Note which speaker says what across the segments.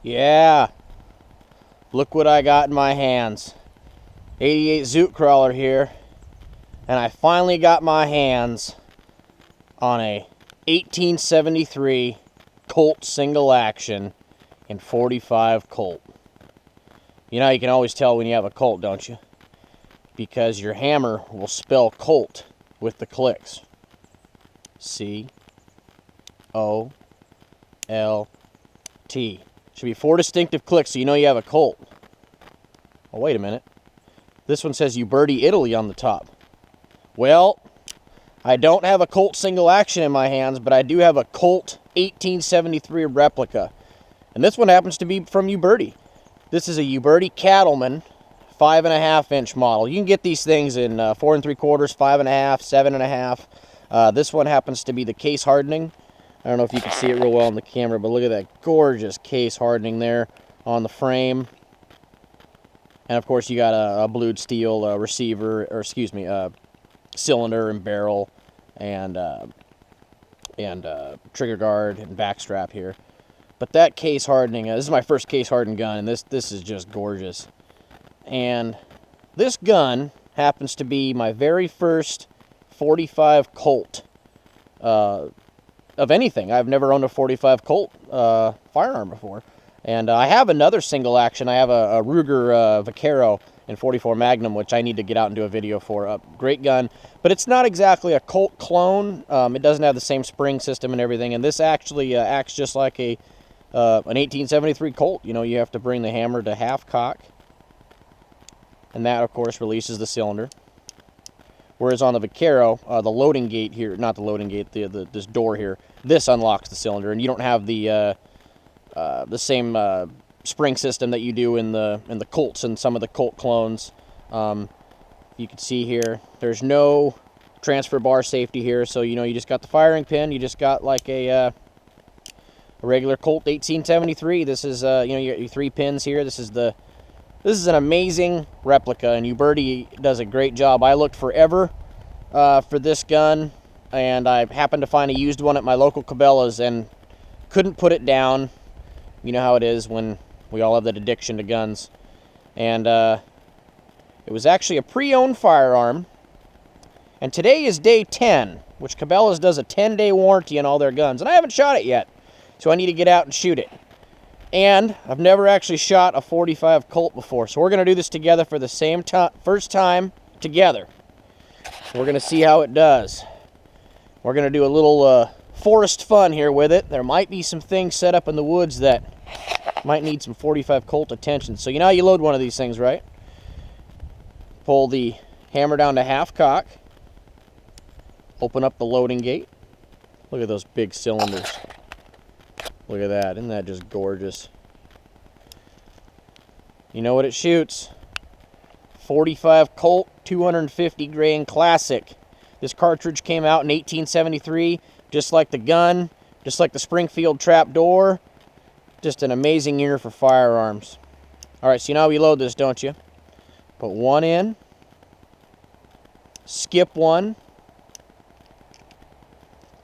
Speaker 1: Yeah, look what I got in my hands. 88 Zoot Crawler here, and I finally got my hands on a 1873 Colt single action in .45 Colt. You know, you can always tell when you have a Colt, don't you? Because your hammer will spell Colt with the clicks. C-O-L-T. Should be 4 distinctive clicks, so you know you have a Colt. Oh, wait a minute. This one says Uberti, Italy on the top. Well, I don't have a Colt single action in my hands, but I do have a Colt 1873 replica. And this one happens to be from Uberti. This is a Uberti Cattleman 5.5-inch model. You can get these things in 4 3/4, 5.5, 7.5. This one happens to be the case hardening. I don't know if you can see it real well on the camera, but look at that gorgeous case hardening there on the frame. And of course, you got a blued steel receiver, or excuse me, cylinder and barrel, and trigger guard and back strap here. But that case hardening, this is my first case hardened gun, and this is just gorgeous. And this gun happens to be my very first .45 Colt of anything. I've never owned a .45 Colt firearm before. And I have another single action. I have a Ruger Vaquero in .44 Magnum, which I need to get out and do a video for. Great gun, but it's not exactly a Colt clone. It doesn't have the same spring system and everything, and this actually acts just like an 1873 Colt. You know, you have to bring the hammer to half cock, and that, of course, releases the cylinder. Whereas on the Vaquero, the loading gate here, not the loading gate, this door here, this unlocks the cylinder, and you don't have the same spring system that you do in the Colts and some of the Colt clones. You can see here, there's no transfer bar safety here, so you know you just got the firing pin. You just got like a regular Colt 1873. This is you know, you got your 3 pins here. This is an amazing replica, and Uberti does a great job. I looked forever for this gun, and I happened to find a used one at my local Cabela's and couldn't put it down. You know how it is when we all have that addiction to guns. And it was actually a pre-owned firearm. And today is day 10, which Cabela's does a 10-day warranty on all their guns. And I haven't shot it yet, so I need to get out and shoot it. And I've never actually shot a .45 Colt before, so we're going to do this together for the first time together. We're going to see how it does. We're going to do a little forest fun here with it. There might be some things set up in the woods that might need some .45 Colt attention. So you know how you load one of these things, right? Pull the hammer down to half cock. Open up the loading gate. Look at those big cylinders. Look at that. Isn't that just gorgeous? You know what it shoots? .45 Colt 250 grain classic. This cartridge came out in 1873, just like the gun, just like the Springfield trap door. Just an amazing year for firearms. Alright, so you know how we load this, don't you? Put one in. Skip one.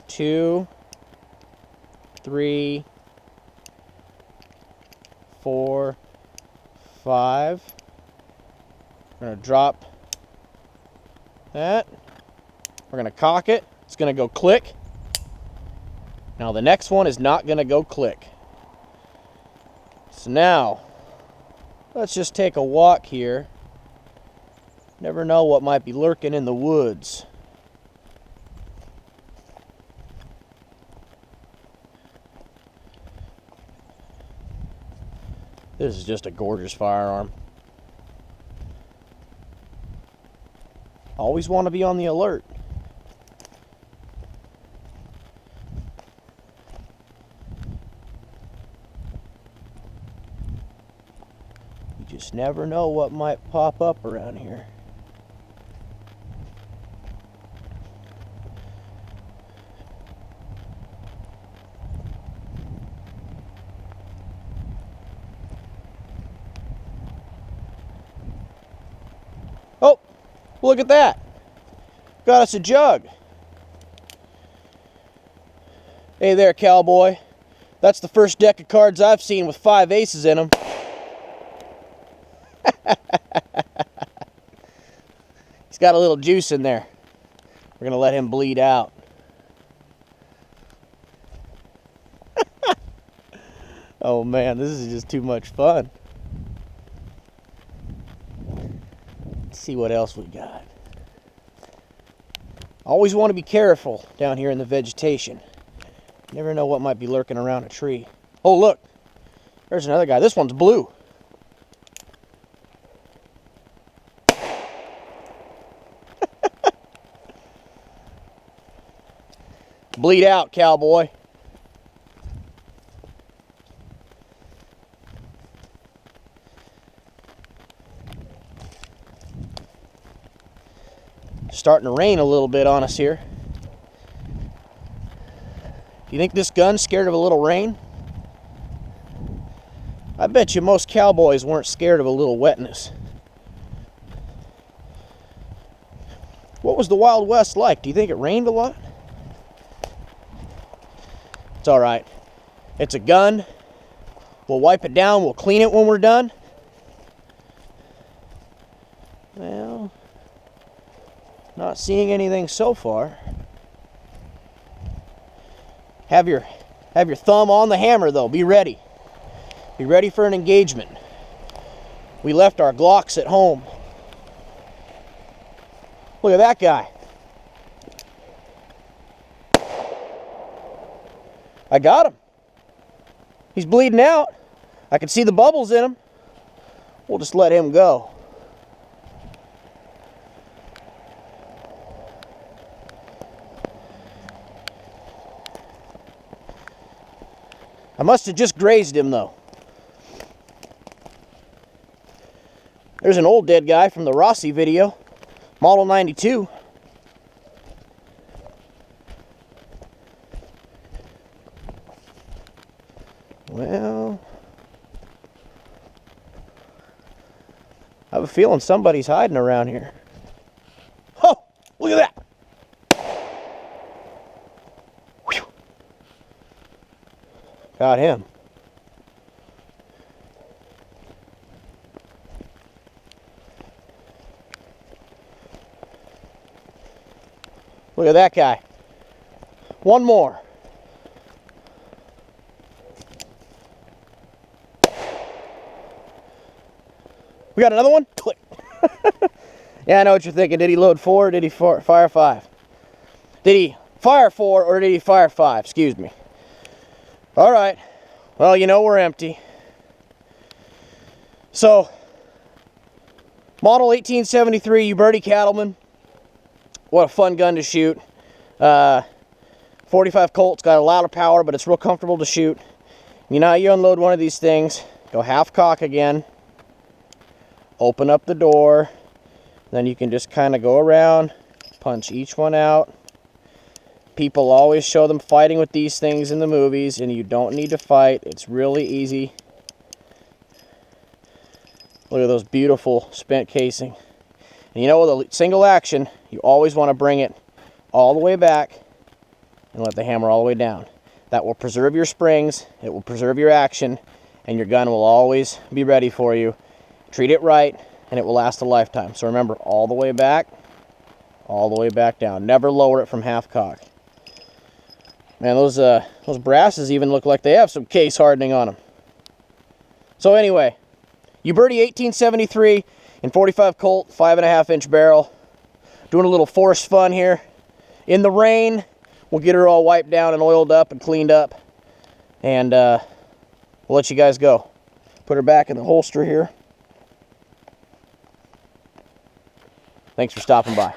Speaker 1: 2, 3, 4, 5. We're going to drop that. We're going to cock it. It's going to go click. Now the next one is not going to go click. So now, let's just take a walk here. Never know what might be lurking in the woods. This is just a gorgeous firearm. Always want to be on the alert. You just never know what might pop up around here. Oh, look at that. Got us a jug. Hey there, cowboy. That's the first deck of cards I've seen with 5 aces in them. He's got a little juice in there. We're going to let him bleed out. Oh man, this is just too much fun. Let's see what else we got. Always want to be careful down here in the vegetation. You never know what might be lurking around a tree. Oh look, there's another guy. This one's blue. Bleed out, cowboy. Starting to rain a little bit on us here. Do you think this gun's scared of a little rain? I bet you most cowboys weren't scared of a little wetness. What was the Wild West like? Do you think it rained a lot? It's all right. It's a gun. We'll wipe it down. We'll clean it when we're done. Well, not seeing anything so far. Have your thumb on the hammer though. Be ready. Be ready for an engagement. We left our Glocks at home. Look at that guy. I got him. He's bleeding out. I can see the bubbles in him. We'll just let him go. I must have just grazed him though. There's an old dead guy from the Rossi video, model 92. Well, I have a feeling somebody's hiding around here. Oh, look at that. Whew. Got him. Look at that guy. One more. We got another one? Click. Yeah, I know what you're thinking. Did he load 4 or did he fire 5? Did he fire 4 or did he fire 5? Excuse me. All right. Well, you know we're empty. So, model 1873 Uberti Cattleman. What a fun gun to shoot. 45 Colt's got a lot of power, but it's real comfortable to shoot. You know how you unload one of these things, go half cock again, open up the door, then you can just kind of go around, punch each one out. People always show them fighting with these things in the movies, and you don't need to fight. It's really easy. Look at those beautiful spent casing. And you know, with a single action, you always want to bring it all the way back and let the hammer all the way down. That will preserve your springs, it will preserve your action, and your gun will always be ready for you. Treat it right, and it will last a lifetime. So remember, all the way back down. Never lower it from half cock. Man, those brasses even look like they have some case hardening on them. So anyway, Uberti 1873 in 45 Colt, 5.5 inch barrel. Doing a little forest fun here. In the rain, we'll get her all wiped down and oiled up and cleaned up. And we'll let you guys go. Put her back in the holster here. Thanks for stopping by.